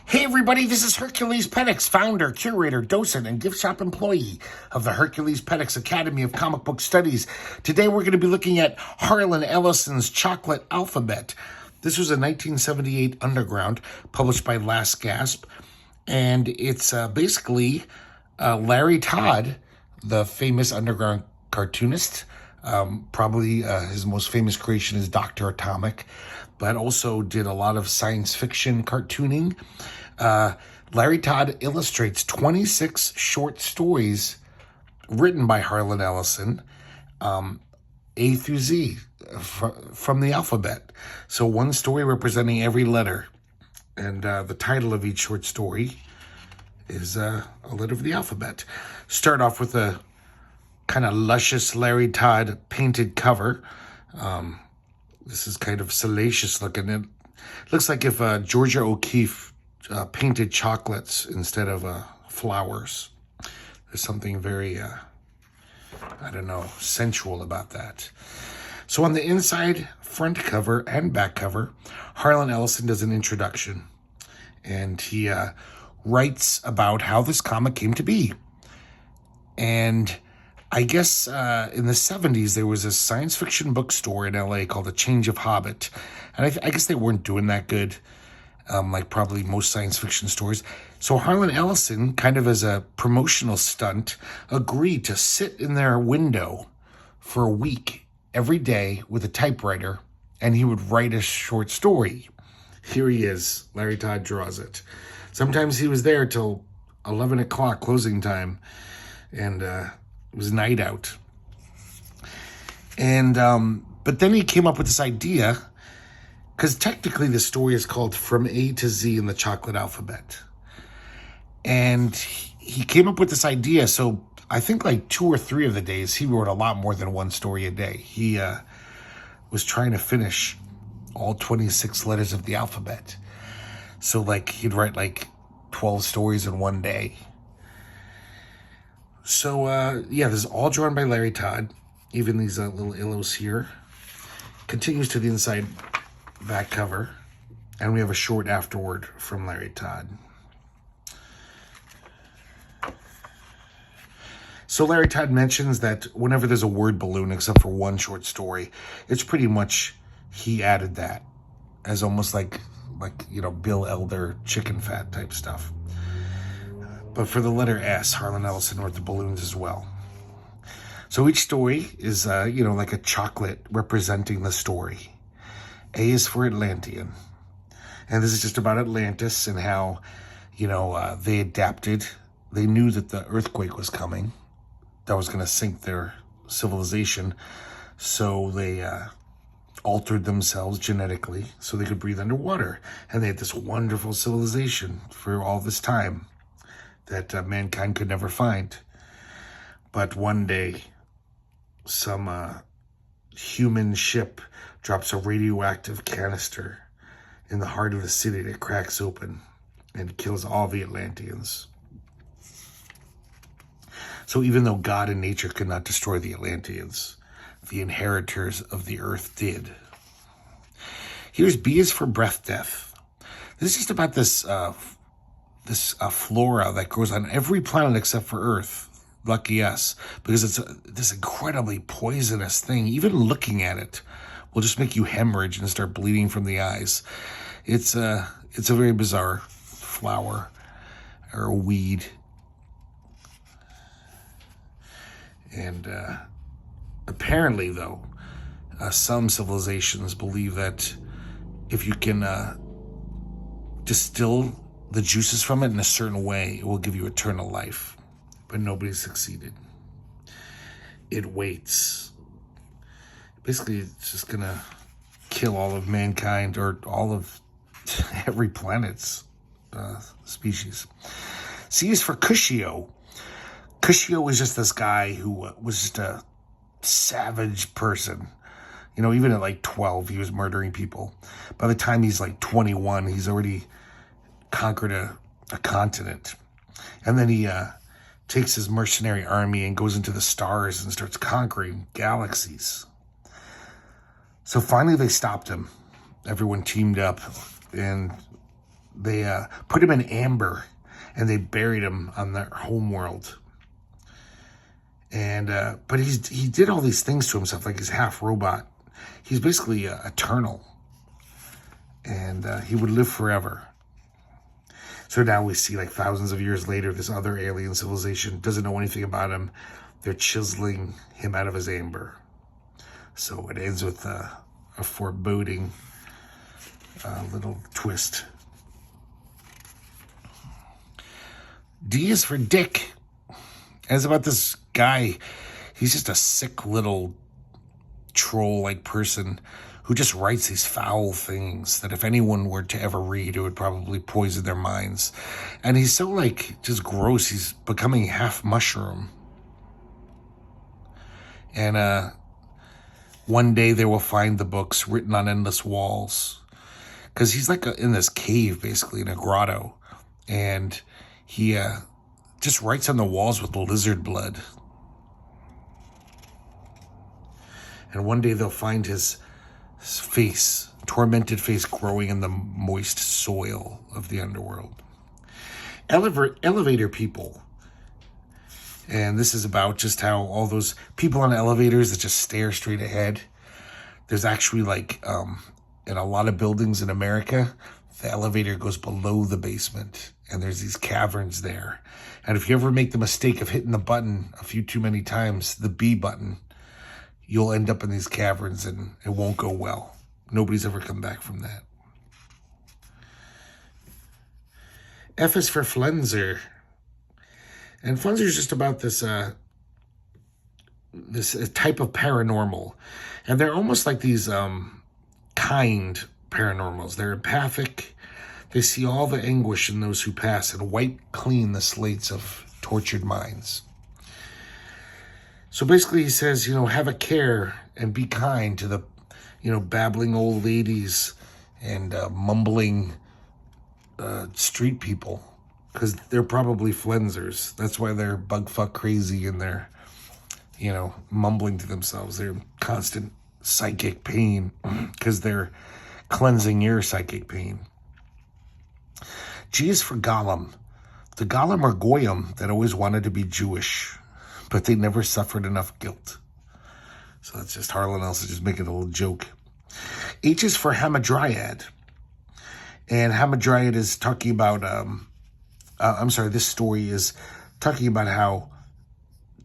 Hey everybody, this is herculespetix, founder, curator, docent, and gift shop employee of the herculespetix Academy of Comic Book Studies. Today we're going to be looking at Harlan Ellison's Chocolate Alphabet. This was a 1978 underground published by Last Gasp, and it's basically Larry Todd, the famous underground cartoonist. Probably his most famous creation is Dr. Atomic, but also did a lot of science fiction cartooning. Larry Todd illustrates 26 short stories written by Harlan Ellison, A through Z, from the alphabet. So one story representing every letter. And the title of each short story is a letter of the alphabet. Start off with a kind of luscious Larry Todd painted cover. This is kind of salacious looking. It looks like if Georgia O'Keeffe painted chocolates instead of flowers. There's something very, sensual about that. So on the inside, front cover and back cover, Harlan Ellison does an introduction. And he writes about how this comic came to be. And I guess in the 70s, there was a science fiction bookstore in LA called The Change of Hobbit. And I guess they weren't doing that good, like probably most science fiction stores. So Harlan Ellison, kind of as a promotional stunt, agreed to sit in their window for a week every day with a typewriter, and he would write a short story. Here he is. Larry Todd draws it. Sometimes he was there till 11 o'clock closing time, and it was night out. And but then he came up with this idea, because technically the story is called From A to Z in the Chocolate Alphabet. And he came up with this idea. So I think like 2 or 3 of the days, he wrote a lot more than one story a day. He was trying to finish all 26 letters of the alphabet. So like he'd write like 12 stories in one day. So this is all drawn by Larry Todd. Even these little illos here. Continues to the inside back cover, and we have a short afterword from Larry Todd. So Larry Todd mentions that whenever there's a word balloon, except for one short story, it's pretty much he added that as almost like Bill Elder chicken fat type stuff. But for the letter S, Harlan Ellison wrote the balloons as well. So each story is like a chocolate representing the story. A is for Atlantean. And this is just about Atlantis and how, they adapted. They knew that the earthquake was coming. That was going to sink their civilization. So they altered themselves genetically so they could breathe underwater. And they had this wonderful civilization for all this time that mankind could never find. But one day, some human ship drops a radioactive canister in the heart of the city that cracks open and kills all the Atlanteans. So even though God and nature could not destroy the Atlanteans, the inheritors of the earth did. Here's B is for breath death. This is just about this flora that grows on every planet except for Earth. Lucky us, because it's this incredibly poisonous thing. Even looking at it will just make you hemorrhage and start bleeding from the eyes. It's a very bizarre flower or a weed. And apparently, though, some civilizations believe that if you can distill the juices from it in a certain way, it will give you eternal life. But nobody succeeded. It waits. Basically, it's just going to kill all of mankind or all of every planet's species. C is for Cushio. Cushio was just this guy who was just a savage person. Even at like 12, he was murdering people. By the time he's like 21, he's already conquered a continent. And then he takes his mercenary army and goes into the stars and starts conquering galaxies. So finally they stopped him. Everyone teamed up, and they put him in amber, and they buried him on their home world. And but he did all these things to himself, like he's half robot. He's basically eternal, and he would live forever. So now we see, like, thousands of years later, this other alien civilization doesn't know anything about him. They're chiseling him out of his amber. So it ends with a foreboding little twist. D is for Dick. And it's about this guy. He's just a sick little troll-like person who just writes these foul things that if anyone were to ever read, it would probably poison their minds. And he's so, like, just gross. He's becoming half mushroom. And one day they will find the books written on endless walls. Because he's like in this cave, basically, in a grotto. And he just writes on the walls with lizard blood. And one day they'll find his face, tormented face, growing in the moist soil of the underworld. Elevator people. And this is about just how all those people on elevators that just stare straight ahead. There's actually, like, in a lot of buildings in America, the elevator goes below the basement. And there's these caverns there. And if you ever make the mistake of hitting the button a few too many times, the B button, you'll end up in these caverns and it won't go well. Nobody's ever come back from that. F is for Flenser. And Flenser is just about this type of paranormal. And they're almost like these kind paranormals. They're empathic. They see all the anguish in those who pass and wipe clean the slates of tortured minds. So basically he says, have a care and be kind to the, babbling old ladies and mumbling street people. Because they're probably Flensers. That's why they're bugfuck crazy and they're, mumbling to themselves. They're in constant psychic pain because they're cleansing your psychic pain. G is for Gollum. The Gollum are Goyim that always wanted to be Jewish, but they never suffered enough guilt. So that's just Harlan Ellison just making a little joke. H is for Hamadryad. And Hamadryad is talking about, this story is talking about how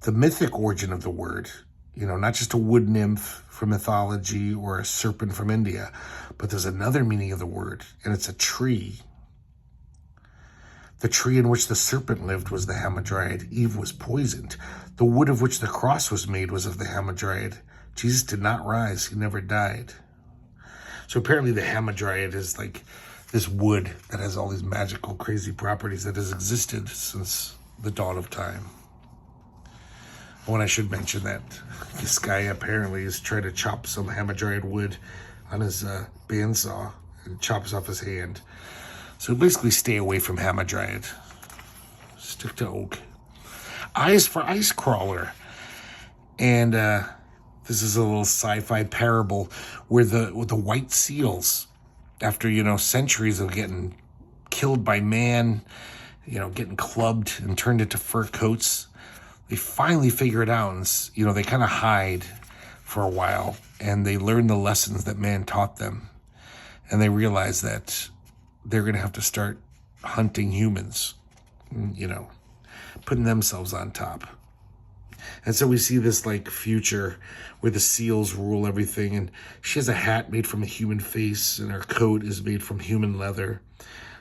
the mythic origin of the word, not just a wood nymph from mythology or a serpent from India, but there's another meaning of the word, and it's a tree. The tree in which the serpent lived was the Hamadryad. Eve was poisoned. The wood of which the cross was made was of the Hamadryad. Jesus did not rise. He never died. So apparently the Hamadryad is like this wood that has all these magical, crazy properties that has existed since the dawn of time. When I should mention that this guy apparently is trying to chop some Hamadryad wood on his bandsaw and chops off his hand. So basically stay away from Hamadryad. Stick to oak. I is for Ice Crawler. And this is a little sci-fi parable where the white seals, after, centuries of getting killed by man, getting clubbed and turned into fur coats, they finally figure it out. And, they kind of hide for a while. And they learn the lessons that man taught them. And they realize that they're going to have to start hunting humans, putting themselves on top. And so we see this future where the seals rule everything. And she has a hat made from a human face and her coat is made from human leather.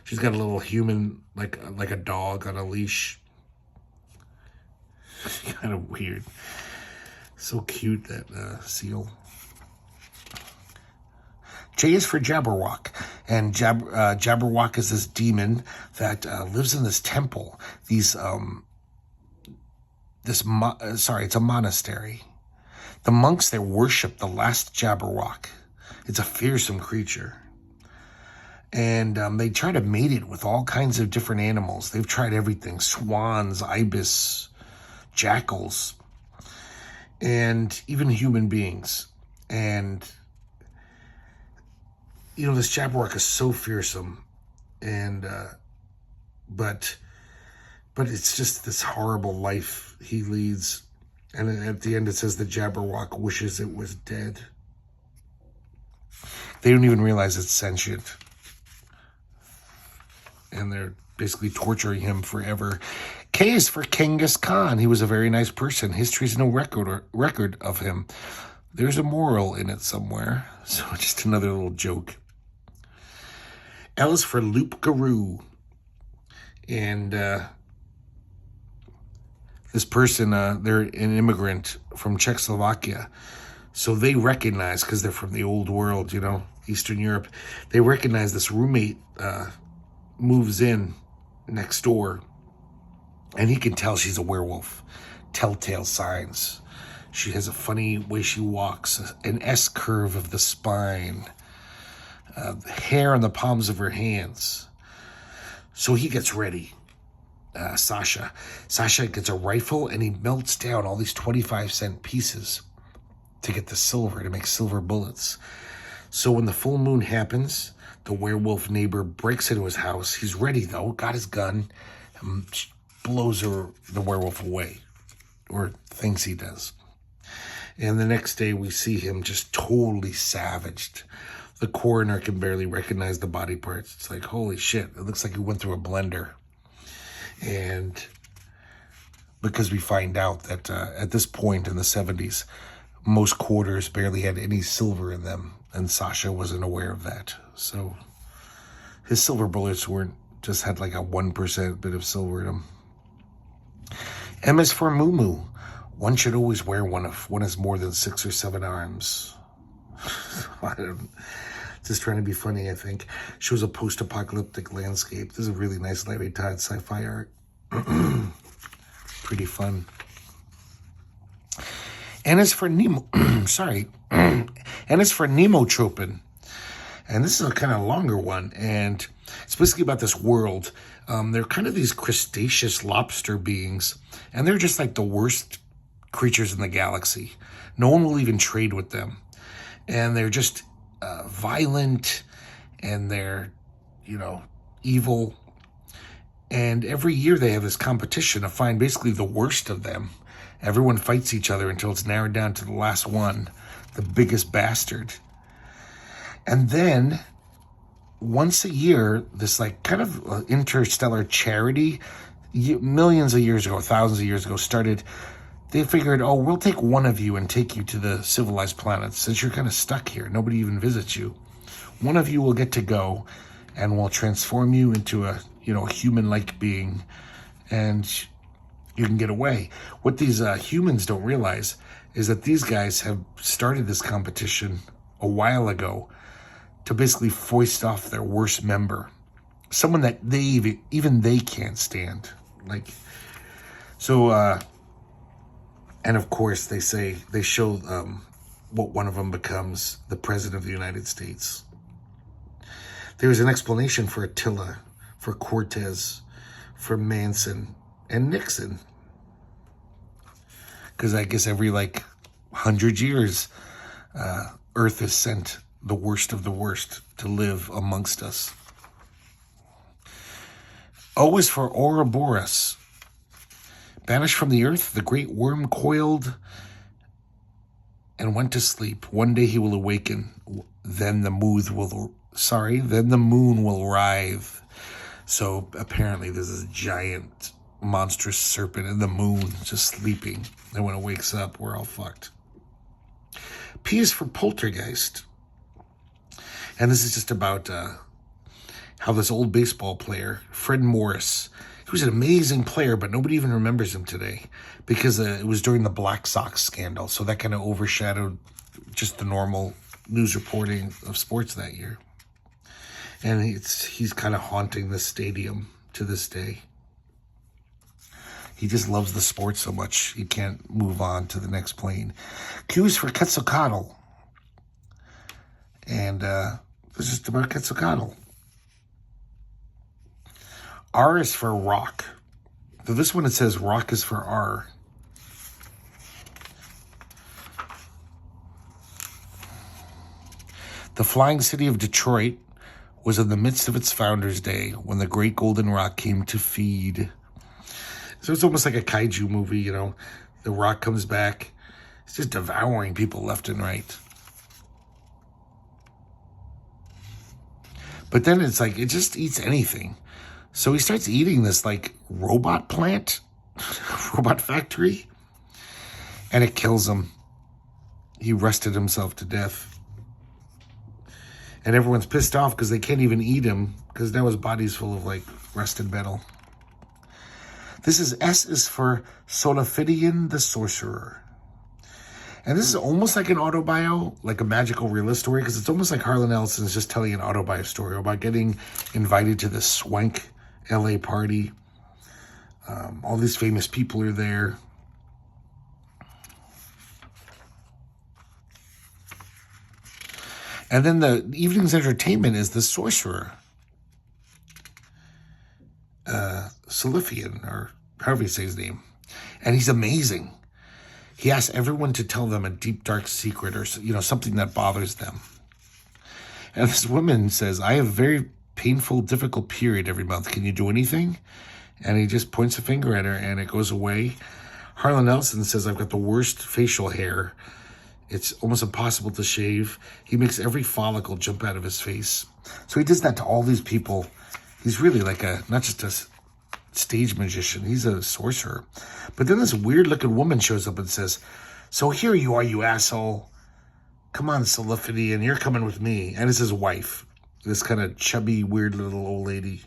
She's got a little human, like a dog on a leash. Kind of weird. So cute, that seal. J is for Jabberwock, and Jabberwock is this demon that lives in this temple. It's a monastery. The monks there worship the last Jabberwock. It's a fearsome creature. And they try to mate it with all kinds of different animals. They've tried everything: swans, ibis, jackals, and even human beings. And this Jabberwock is so fearsome And, but it's just this horrible life he leads. And at the end it says the Jabberwock wishes it was dead. They don't even realize it's sentient. And they're basically torturing him forever. K is for Genghis Khan. He was a very nice person. History's no record of him. There's a moral in it somewhere. So just another little joke. L is for Loup Garou. And this person, they're an immigrant from Czechoslovakia. So they recognize, because they're from the old world, you know, Eastern Europe, they recognize this roommate moves in next door, and he can tell she's a werewolf. Telltale signs. She has a funny way she walks, an S curve of the spine, hair on the palms of her hands. So he gets ready. Sasha gets a rifle, and he melts down all these 25-cent pieces to get the silver, to make silver bullets. So when the full moon happens, the werewolf neighbor breaks into his house. He's ready, though, got his gun, and blows the werewolf away, or thinks he does. And the next day, we see him just totally savaged. The coroner can barely recognize the body parts. It's like, holy shit, it looks like he went through a blender. And because we find out that at this point in the 70s, most quarters barely had any silver in them, and Sasha wasn't aware of that. So his silver bullets just had like a 1% bit of silver in them. M is for Moo. One should always wear one if one has more than 6 or 7 arms. Just trying to be funny, I think. Shows a post-apocalyptic landscape. This is a really nice Larry Todd sci-fi art. Pretty fun. N is for Nemo. Sorry. N is for Nemotropin. And this is a kind of longer one. And it's basically about this world. They're kind of these crustaceous lobster beings. And they're just like the worst creatures in the galaxy. No one will even trade with them. And they're just violent. And they're, evil. And every year they have this competition to find basically the worst of them. Everyone fights each other until it's narrowed down to the last one, the biggest bastard. And then, once a year, this like kind of interstellar charity, millions of years ago, thousands of years ago, started. They figured, we'll take one of you and take you to the civilized planets. Since you're kind of stuck here, nobody even visits you. One of you will get to go, and we'll transform you into a human-like being, and you can get away. What these humans don't realize is that these guys have started this competition a while ago to basically foist off their worst member, someone that even they can't stand. And of course they show what one of them becomes, the president of the United States. There is an explanation for Attila, for Cortez, for Manson, and Nixon. Because I guess every 100 years, Earth has sent the worst of the worst to live amongst us. O is for Ouroboros. Banished from the earth, the great worm coiled and went to sleep. One day he will awaken. Then the moon will writhe. So apparently there's this giant, monstrous serpent in the moon just sleeping. And when it wakes up, we're all fucked. P is for poltergeist. And this is just about how this old baseball player, Fred Morris, he was an amazing player, but nobody even remembers him today because it was during the Black Sox scandal. So that kind of overshadowed just the normal news reporting of sports that year. And he's kind of haunting this stadium to this day. He just loves the sport so much, he can't move on to the next plane. Q is for Quetzalcoatl. And it's just about Quetzalcoatl. R is for rock. So this one it says rock is for R. The flying city of Detroit was in the midst of its founder's day when the great golden rock came to feed. So it's almost like a kaiju movie, you know. The rock comes back. It's just devouring people left and right. But then it's like, it just eats anything. So he starts eating this, like, robot plant, robot factory, and it kills him. He rusted himself to death. And everyone's pissed off because they can't even eat him because now his body's full of, like, rusted metal. This is S is for Solophidian the Sorcerer. And this is almost like an autobio, like a magical realist story, because it's almost like Harlan Ellison is just telling an autobio story about getting invited to this swank LA party. All these famous people are there. And then the evening's entertainment is the sorcerer. Solifian, or however you say his name. And he's amazing. He asks everyone to tell them a deep, dark secret or, you know, something that bothers them. And this woman says, I have a very painful, difficult period every month. Can you do anything? And he just points a finger at her and it goes away. Harlan Ellison says, I've got the worst facial hair. It's almost impossible to shave. He makes every follicle jump out of his face. So he does that to all these people. He's really like not just a stage magician. He's a sorcerer. But then this weird looking woman shows up and says, so here you are, you asshole. Come on, Soliphidian, you're coming with me. And it's his wife, this kind of chubby, weird little old lady.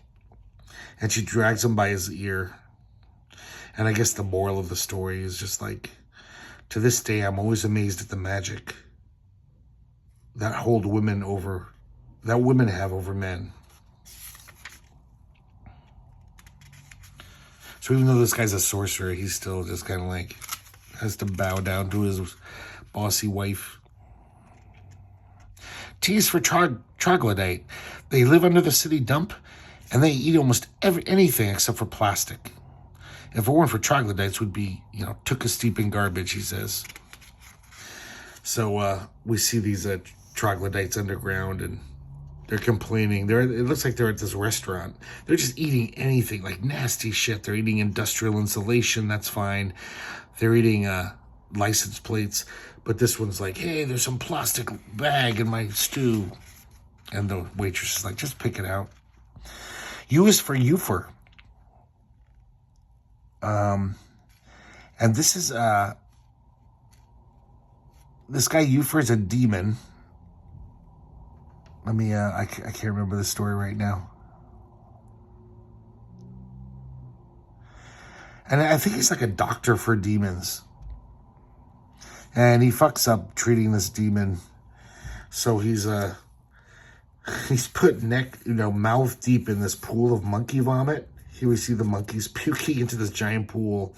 And she drags him by his ear. And I guess the moral of the story is just like, to this day, I'm always amazed at the magic that women have over men. So even though this guy's a sorcerer, he's still just kind of like, has to bow down to his bossy wife. T is for troglodyte. They live under the city dump, and they eat almost anything except for plastic. If it weren't for troglodytes, would be, you know, took a steeping garbage, he says. So we see these troglodytes underground, and they're complaining. It looks like they're at this restaurant. They're just eating anything, like nasty shit. They're eating industrial insulation. That's fine. They're eating license plates. But this one's like, hey, there's some plastic bag in my stew. And the waitress is like, just pick it out. U is for Euphor. And this is, this guy Euphor is a demon. Let me, I can't remember the story right now. And I think he's like a doctor for demons. And he fucks up treating this demon. So he's put mouth deep in this pool of monkey vomit. Here we see the monkeys puking into this giant pool.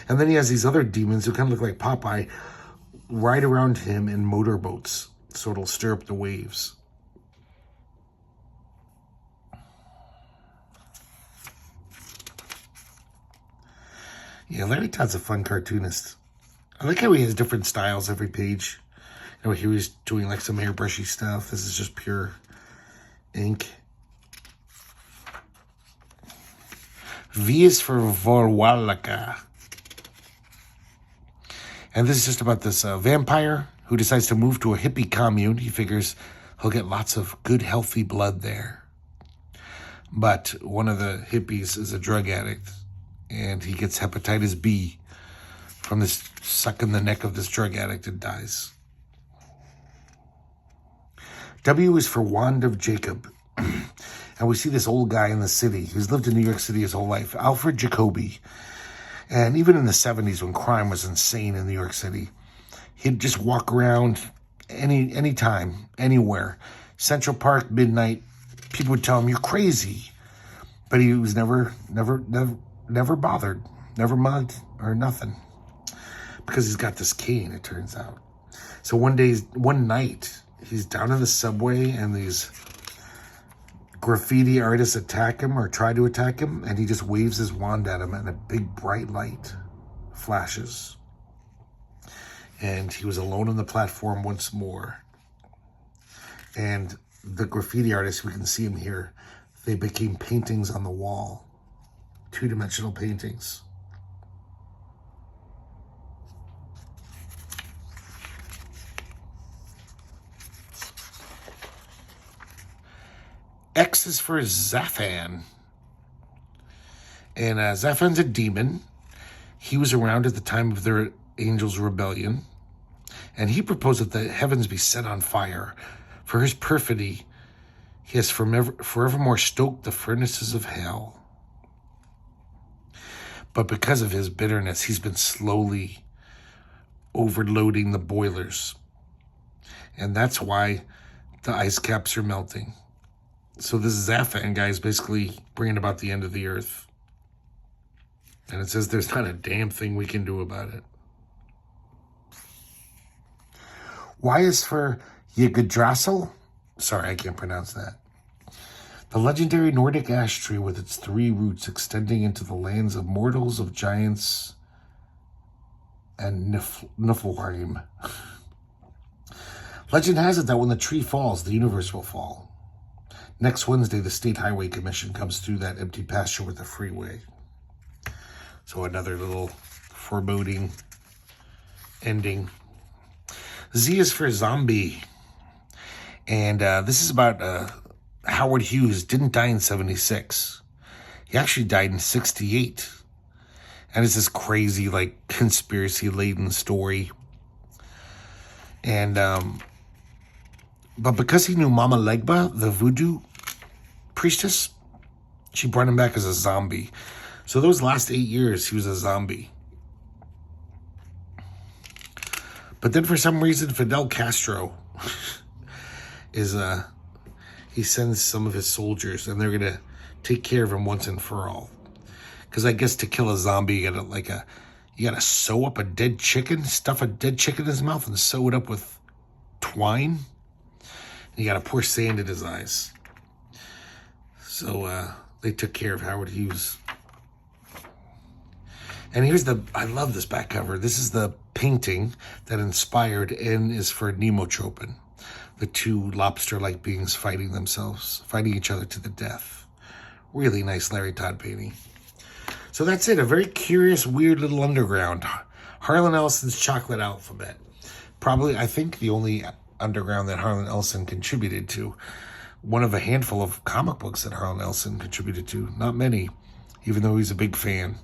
And then he has these other demons who kind of look like Popeye ride around him in motorboats. So it'll stir up the waves. Yeah, Larry Todd's a fun cartoonist. I like how he has different styles every page. You know, here he's doing like some airbrushy stuff. This is just pure ink. V is for Vorwalaka. And this is just about this vampire who decides to move to a hippie commune. He figures he'll get lots of good, healthy blood there. But one of the hippies is a drug addict. And he gets hepatitis B from this sucking the neck of this drug addict and dies. W is for Wand of Jacob. And we see this old guy in the city who's lived in New York City his whole life, Alfred Jacoby. And even in the 70s when crime was insane in New York City, he'd just walk around anytime, anywhere. Central Park, midnight, people would tell him, you're crazy. But he was never bothered, never mugged or nothing. Because he's got this cane, it turns out. So one night, he's down in the subway and these graffiti artists attack him or try to attack him, and he just waves his wand at him and a big bright light flashes. And he was alone on the platform once more. And the graffiti artists, we can see them here. They became paintings on the wall, two-dimensional paintings. X is for Zaphan. And Zaphan's a demon. He was around at the time of their angel's rebellion. And he proposed that the heavens be set on fire. For his perfidy, he has forevermore stoked the furnaces of hell. But because of his bitterness, he's been slowly overloading the boilers. And that's why the ice caps are melting. So this Zaphan guy is basically bringing about the end of the earth. And it says there's not a damn thing we can do about it. Y is for Yggdrasil. Sorry, I can't pronounce that. The legendary Nordic ash tree with its 3 roots extending into the lands of mortals, of giants, and Niflheim. Legend has it that when the tree falls, the universe will fall. Next Wednesday, the State Highway Commission comes through that empty pasture with a freeway. So another little foreboding ending. Z is for zombie. And this is about Howard Hughes. Didn't die in 76. He actually died in 68. And it's this crazy, like, conspiracy-laden story. And, but because he knew Mama Legba, the voodoo priestess, she brought him back as a zombie. So those last 8 years, he was a zombie. But then for some reason, Fidel Castro is, he sends some of his soldiers, and they're going to take care of him once and for all. Because I guess to kill a zombie, you gotta sew up a dead chicken, stuff a dead chicken in his mouth and sew it up with twine. And you gotta pour sand in his eyes. So they took care of Howard Hughes. And here's I love this back cover. This is the painting that inspired N is for Nemotropin. The 2 lobster-like beings fighting each other to the death. Really nice Larry Todd painting. So that's it. A very curious, weird little underground. Harlan Ellison's Chocolate Alphabet. Probably, I think, the only underground that Harlan Ellison contributed to. One of a handful of comic books that Harlan Ellison contributed to. Not many, even though he's a big fan.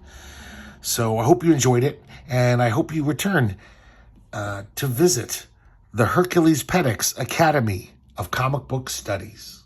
So I hope you enjoyed it, and I hope you return to visit the Herculespetix Academy of Comic Book Studies.